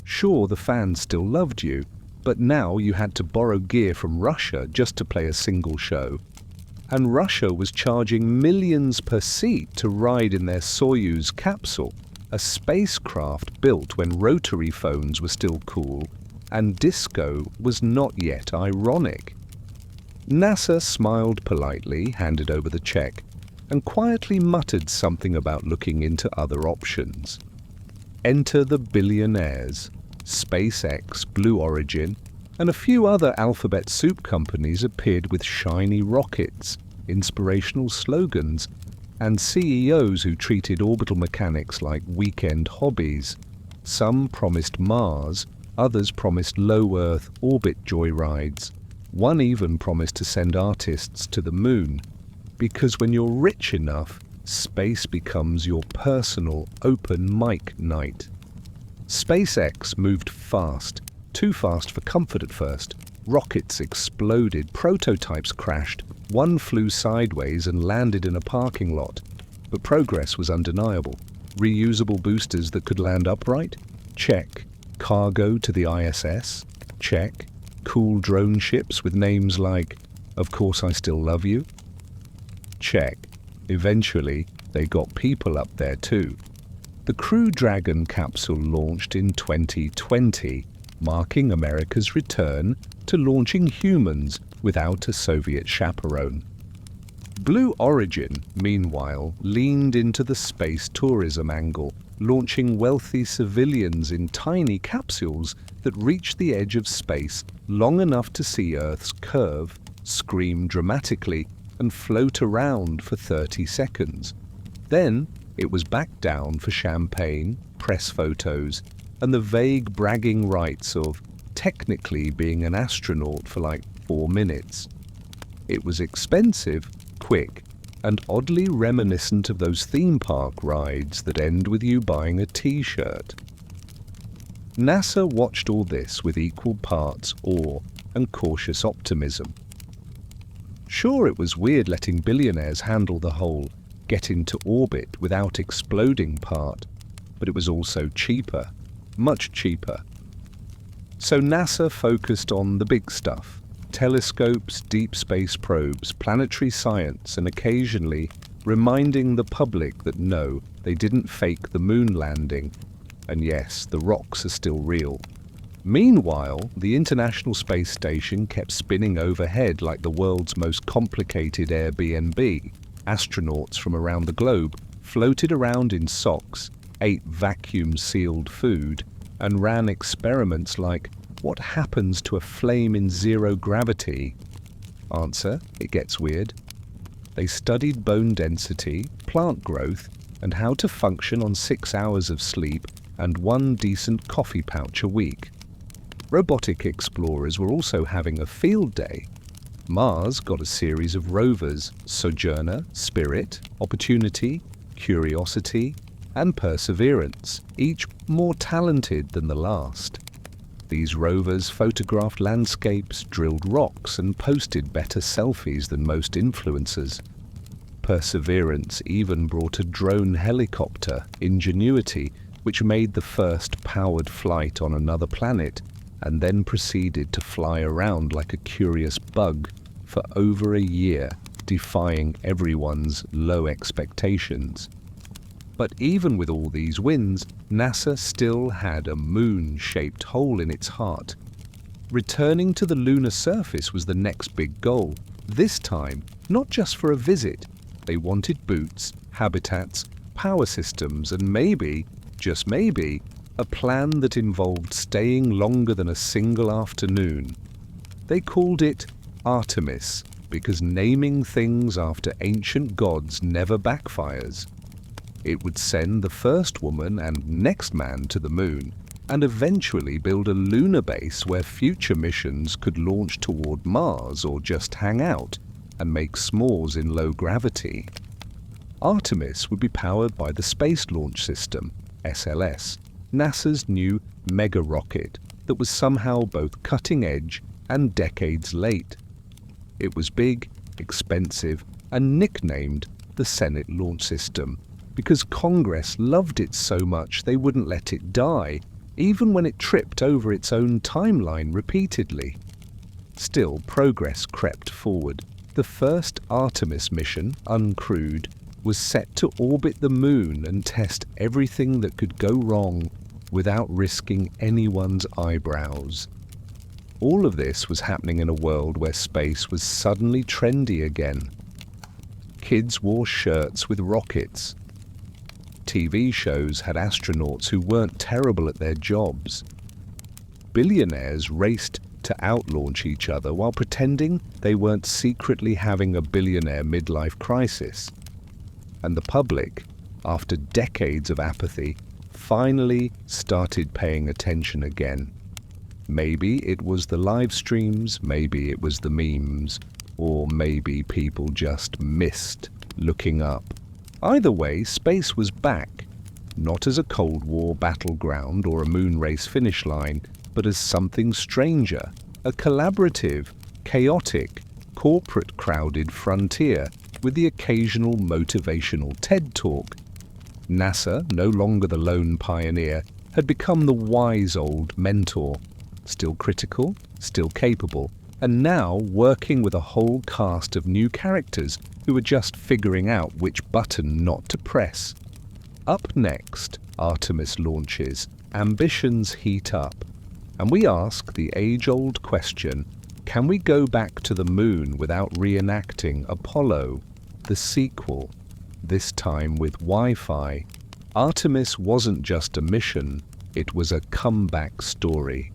Sure, the fans still loved you, but now you had to borrow gear from Russia just to play a single show. And Russia was charging millions per seat to ride in their Soyuz capsule, a spacecraft built when rotary phones were still cool, and disco was not yet ironic. NASA smiled politely, handed over the check, and quietly muttered something about looking into other options. Enter the billionaires. SpaceX, Blue Origin, and a few other alphabet soup companies appeared with shiny rockets, inspirational slogans, and CEOs who treated orbital mechanics like weekend hobbies. Some promised Mars, others promised low-Earth orbit joyrides. One even promised to send artists to the moon, because when you're rich enough, space becomes your personal open mic night. SpaceX moved fast, too fast for comfort at first. Rockets exploded, prototypes crashed, one flew sideways and landed in a parking lot. But progress was undeniable. Reusable boosters that could land upright? Check. Cargo to the ISS? Check. Cool drone ships with names like, "Of Course I Still Love You"? Check. Eventually, they got people up there too. The Crew Dragon capsule launched in 2020, marking America's return to launching humans without a Soviet chaperone. Blue Origin, meanwhile, leaned into the space tourism angle, launching wealthy civilians in tiny capsules that reached the edge of space long enough to see Earth's curve scream dramatically, and float around for 30 seconds. Then it was back down for champagne, press photos, and the vague bragging rights of technically being an astronaut for like 4 minutes. It was expensive, quick, and oddly reminiscent of those theme park rides that end with you buying a t-shirt. NASA watched all this with equal parts awe and cautious optimism. Sure, it was weird letting billionaires handle the whole get into orbit without exploding part, but it was also cheaper, much cheaper. So NASA focused on the big stuff: telescopes, deep space probes, planetary science, and occasionally reminding the public that no, they didn't fake the moon landing, and yes, the rocks are still real. Meanwhile, the International Space Station kept spinning overhead like the world's most complicated Airbnb. Astronauts from around the globe floated around in socks, ate vacuum-sealed food, and ran experiments like, what happens to a flame in zero gravity? Answer: it gets weird. They studied bone density, plant growth, and how to function on 6 hours of sleep and 1 decent coffee pouch a week. Robotic explorers were also having a field day. Mars got a series of rovers: Sojourner, Spirit, Opportunity, Curiosity, and Perseverance, each more talented than the last. These rovers photographed landscapes, drilled rocks, and posted better selfies than most influencers. Perseverance even brought a drone helicopter, Ingenuity, which made the first powered flight on another planet, and then proceeded to fly around like a curious bug for over a year, defying everyone's low expectations. But even with all these wins, NASA still had a moon-shaped hole in its heart. Returning to the lunar surface was the next big goal. This time, not just for a visit. They wanted boots, habitats, power systems, and maybe, just maybe, a plan that involved staying longer than a single afternoon. They called it Artemis, because naming things after ancient gods never backfires. It would send the first woman and next man to the moon, and eventually build a lunar base where future missions could launch toward Mars or just hang out and make s'mores in low gravity. Artemis would be powered by the Space Launch System, SLS, NASA's new mega rocket that was somehow both cutting edge and decades late. It was big, expensive, and nicknamed the Senate Launch System, because Congress loved it so much they wouldn't let it die, even when it tripped over its own timeline repeatedly. Still, progress crept forward. The first Artemis mission, uncrewed, was set to orbit the moon and test everything that could go wrong without risking anyone's eyebrows. All of this was happening in a world where space was suddenly trendy again. Kids wore shirts with rockets. TV shows had astronauts who weren't terrible at their jobs. Billionaires raced to outlaunch each other while pretending they weren't secretly having a billionaire midlife crisis. And the public, after decades of apathy, finally started paying attention again. Maybe it was the live streams, maybe it was the memes, or maybe people just missed looking up. Either way, space was back, not as a Cold War battleground or a moon race finish line, but as something stranger, a collaborative, chaotic, corporate-crowded frontier with the occasional motivational TED Talk. NASA, no longer the lone pioneer, had become the wise old mentor, still critical, still capable, and now working with a whole cast of new characters who were just figuring out which button not to press. Up next, Artemis launches, ambitions heat up, and we ask the age-old question, can we go back to the moon without reenacting Apollo, the sequel, this time with Wi-Fi? Artemis wasn't just a mission, it was a comeback story.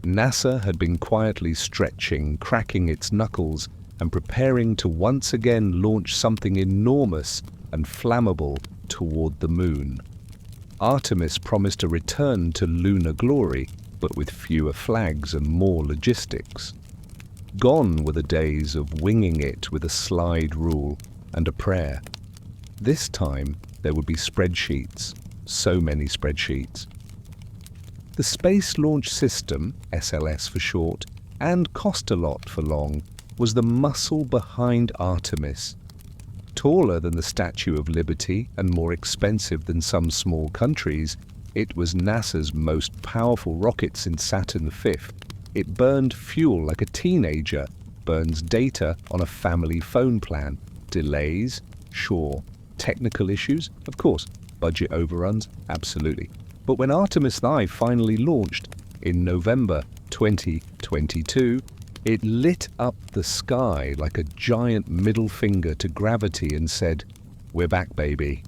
NASA had been quietly stretching, cracking its knuckles, and preparing to once again launch something enormous and flammable toward the moon. Artemis promised a return to lunar glory, but with fewer flags and more logistics. Gone were the days of winging it with a slide rule and a prayer. This time there would be spreadsheets, so many spreadsheets. The Space Launch System, SLS for short, and cost a lot for long, was the muscle behind Artemis. Taller than the Statue of Liberty and more expensive than some small countries, it was NASA's most powerful rocket since Saturn V. It burned fuel like a teenager burns data on a family phone plan. Delays? Sure. Technical issues? Of course. Budget overruns? Absolutely. But when Artemis I finally launched in November 2022, it lit up the sky like a giant middle finger to gravity and said, "We're back, baby."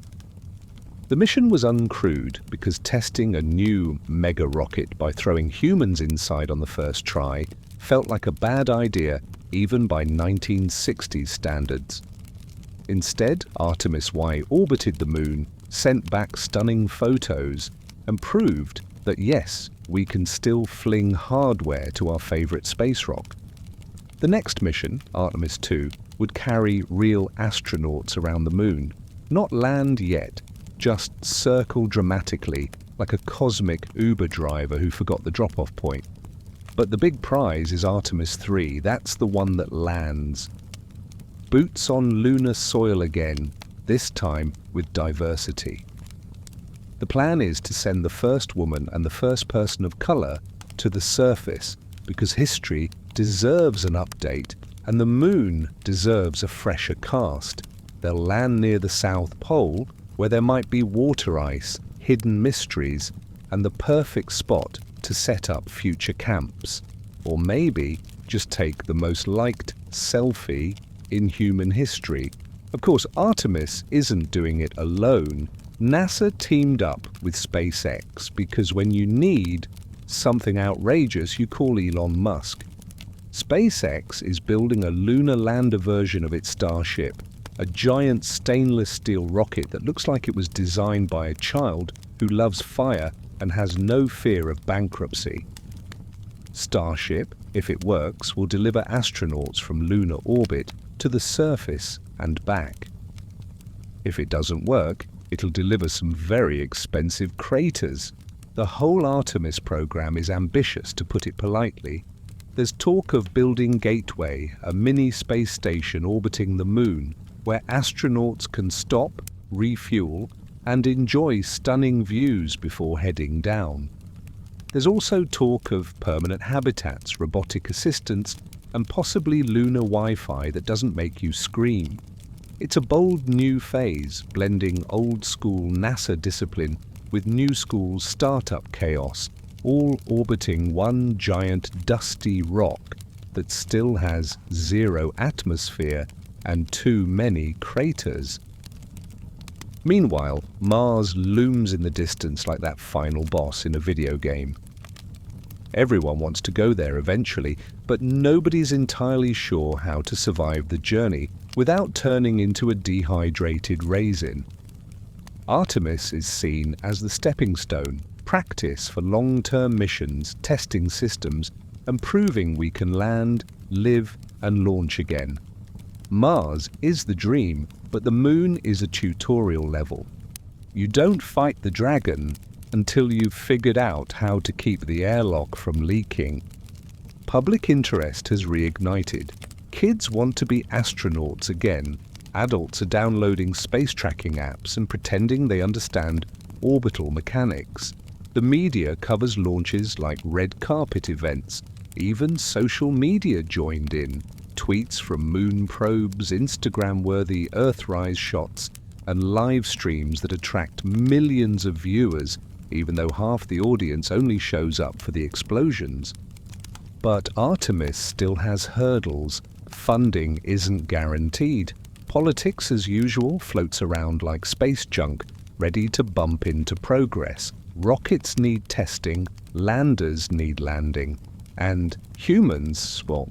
The mission was uncrewed because testing a new mega rocket by throwing humans inside on the first try felt like a bad idea even by 1960s standards. Instead, Artemis Y orbited the moon, sent back stunning photos, and proved that yes, we can still fling hardware to our favorite space rock. The next mission, Artemis II, would carry real astronauts around the moon. Not land yet, just circle dramatically like a cosmic Uber driver who forgot the drop-off point. But the big prize is Artemis III. That's the one that lands. Boots on lunar soil again, this time with diversity. The plan is to send the first woman and the first person of color to the surface because history deserves an update and the moon deserves a fresher cast. They'll land near the South Pole where there might be water ice, hidden mysteries, and the perfect spot to set up future camps. Or maybe just take the most liked selfie in human history. Of course, Artemis isn't doing it alone. NASA teamed up with SpaceX because when you need something outrageous, you call Elon Musk. SpaceX is building a lunar lander version of its Starship, a giant stainless steel rocket that looks like it was designed by a child who loves fire and has no fear of bankruptcy. Starship, if it works, will deliver astronauts from lunar orbit to the surface and back. If it doesn't work, it'll deliver some very expensive craters. The whole Artemis program is ambitious, to put it politely. There's talk of building Gateway, a mini space station orbiting the moon, where astronauts can stop, refuel, and enjoy stunning views before heading down. There's also talk of permanent habitats, robotic assistance, and possibly lunar Wi-Fi that doesn't make you scream. It's a bold new phase, blending old-school NASA discipline with new-school startup chaos, all orbiting one giant dusty rock that still has zero atmosphere and too many craters. Meanwhile, Mars looms in the distance like that final boss in a video game. Everyone wants to go there eventually, but nobody's entirely sure how to survive the journey without turning into a dehydrated raisin. Artemis is seen as the stepping stone, practice for long-term missions, testing systems, and proving we can land, live, and launch again. Mars is the dream, but the moon is a tutorial level. You don't fight the dragon until you've figured out how to keep the airlock from leaking. Public interest has reignited. Kids want to be astronauts again. Adults are downloading space tracking apps and pretending they understand orbital mechanics. The media covers launches like red carpet events. Even social media joined in. Tweets from moon probes, Instagram-worthy Earthrise shots, and live streams that attract millions of viewers, even though half the audience only shows up for the explosions. But Artemis still has hurdles. Funding isn't guaranteed. Politics, as usual, floats around like space junk, ready to bump into progress. Rockets need testing, landers need landing. And humans, well,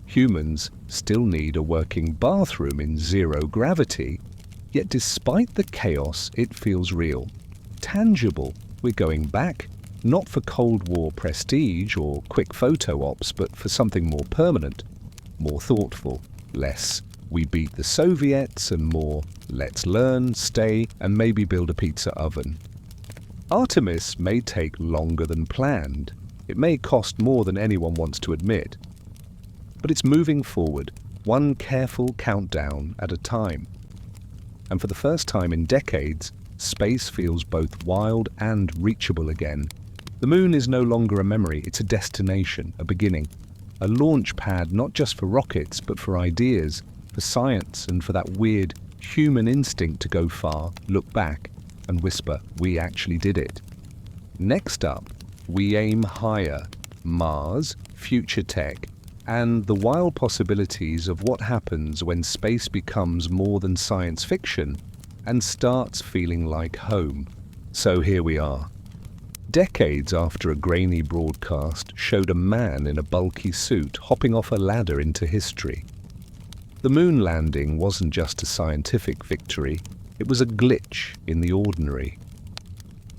humans still need a working bathroom in zero gravity. Yet despite the chaos, it feels real, tangible. We're going back, not for Cold War prestige or quick photo ops, but for something more permanent, more thoughtful, less "we beat the Soviets" and more "let's learn, stay, and maybe build a pizza oven." Artemis may take longer than planned. It may cost more than anyone wants to admit. But it's moving forward, one careful countdown at a time. And for the first time in decades, space feels both wild and reachable again. The moon is no longer a memory, it's a destination, a beginning. A launch pad not just for rockets, but for ideas, for science, and for that weird human instinct to go far, look back, and whisper, "We actually did it." Next up, we aim higher. Mars, future tech, and the wild possibilities of what happens when space becomes more than science fiction and starts feeling like home. So here we are. Decades after a grainy broadcast showed a man in a bulky suit hopping off a ladder into history. The moon landing wasn't just a scientific victory, it was a glitch in the ordinary.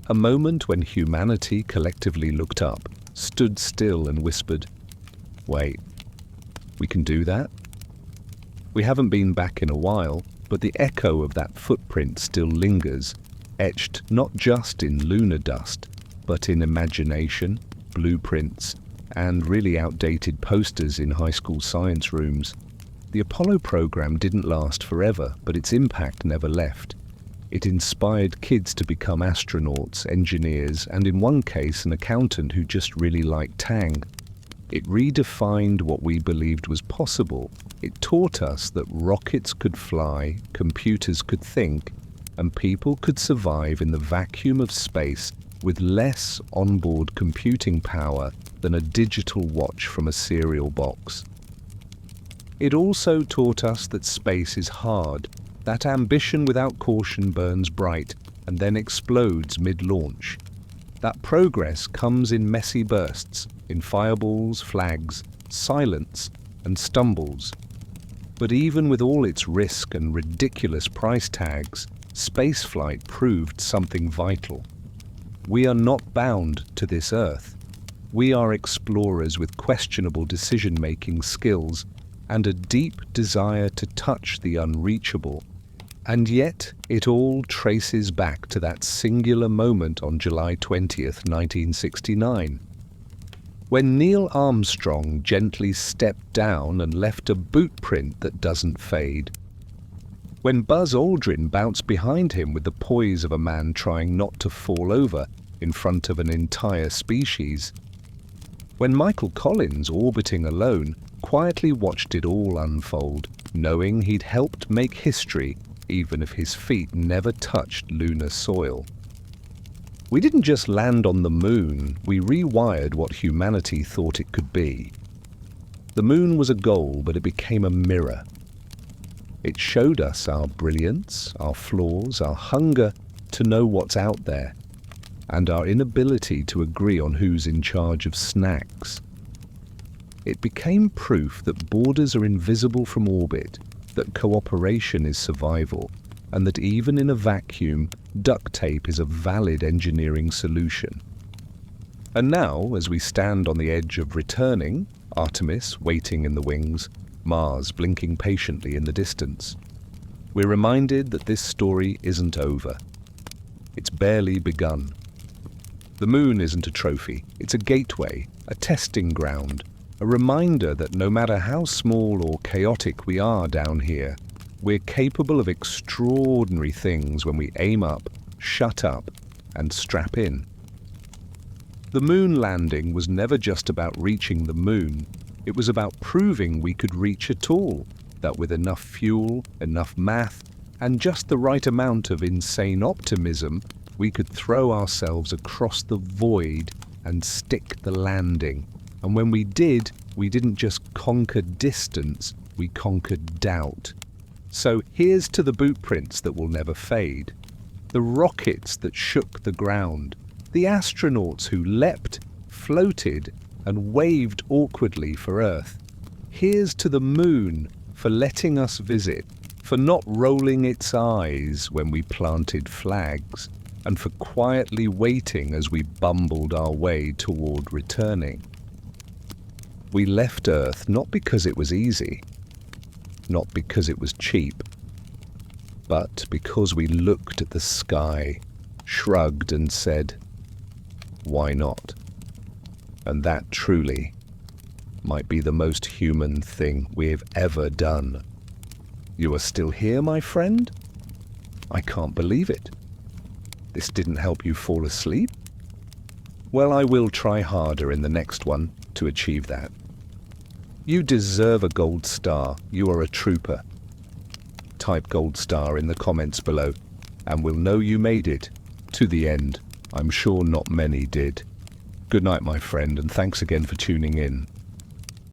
A moment when humanity collectively looked up, stood still and whispered, "Wait, we can do that?" We haven't been back in a while, but the echo of that footprint still lingers, etched not just in lunar dust, but in imagination, blueprints, and really outdated posters in high school science rooms. The Apollo program didn't last forever, but its impact never left. It inspired kids to become astronauts, engineers, and in one case an accountant who just really liked Tang. It redefined what we believed was possible. It taught us that rockets could fly, computers could think, and people could survive in the vacuum of space with less onboard computing power than a digital watch from a cereal box. It also taught us that space is hard, that ambition without caution burns bright and then explodes mid-launch. That progress comes in messy bursts, in fireballs, flags, silence, and stumbles. But even with all its risk and ridiculous price tags, spaceflight proved something vital. We are not bound to this Earth. We are explorers with questionable decision-making skills and a deep desire to touch the unreachable. And yet, it all traces back to that singular moment on July 20th, 1969, when Neil Armstrong gently stepped down and left a boot print that doesn't fade. When Buzz Aldrin bounced behind him with the poise of a man trying not to fall over in front of an entire species. When Michael Collins, orbiting alone, quietly watched it all unfold, knowing he'd helped make history even if his feet never touched lunar soil. We didn't just land on the moon, we rewired what humanity thought it could be. The moon was a goal, but it became a mirror. It showed us our brilliance, our flaws, our hunger to know what's out there, and our inability to agree on who's in charge of snacks. It became proof that borders are invisible from orbit, that cooperation is survival, and that even in a vacuum, duct tape is a valid engineering solution. And now, as we stand on the edge of returning, Artemis waiting in the wings, Mars blinking patiently in the distance, we're reminded that this story isn't over. It's barely begun. The moon isn't a trophy, it's a gateway, a testing ground, a reminder that no matter how small or chaotic we are down here, we're capable of extraordinary things when we aim up, shut up, and strap in. The moon landing was never just about reaching the moon, it was about proving we could reach at all, that with enough fuel, enough math, and just the right amount of insane optimism, we could throw ourselves across the void and stick the landing. And when we did, we didn't just conquer distance, we conquered doubt. So here's to the boot prints that will never fade, the rockets that shook the ground, the astronauts who leapt, floated, and waved awkwardly for Earth. Here's to the moon for letting us visit, for not rolling its eyes when we planted flags, and for quietly waiting as we bumbled our way toward returning. We left Earth not because it was easy, not because it was cheap, but because we looked at the sky, shrugged and said, "Why not?" And that truly might be the most human thing we've ever done. You are still here, my friend? I can't believe it. This didn't help you fall asleep? Well, I will try harder in the next one to achieve that. You deserve a gold star. You are a trooper. Type gold star in the comments below, and we'll know you made it to the end. I'm sure not many did. Good night, my friend, and thanks again for tuning in.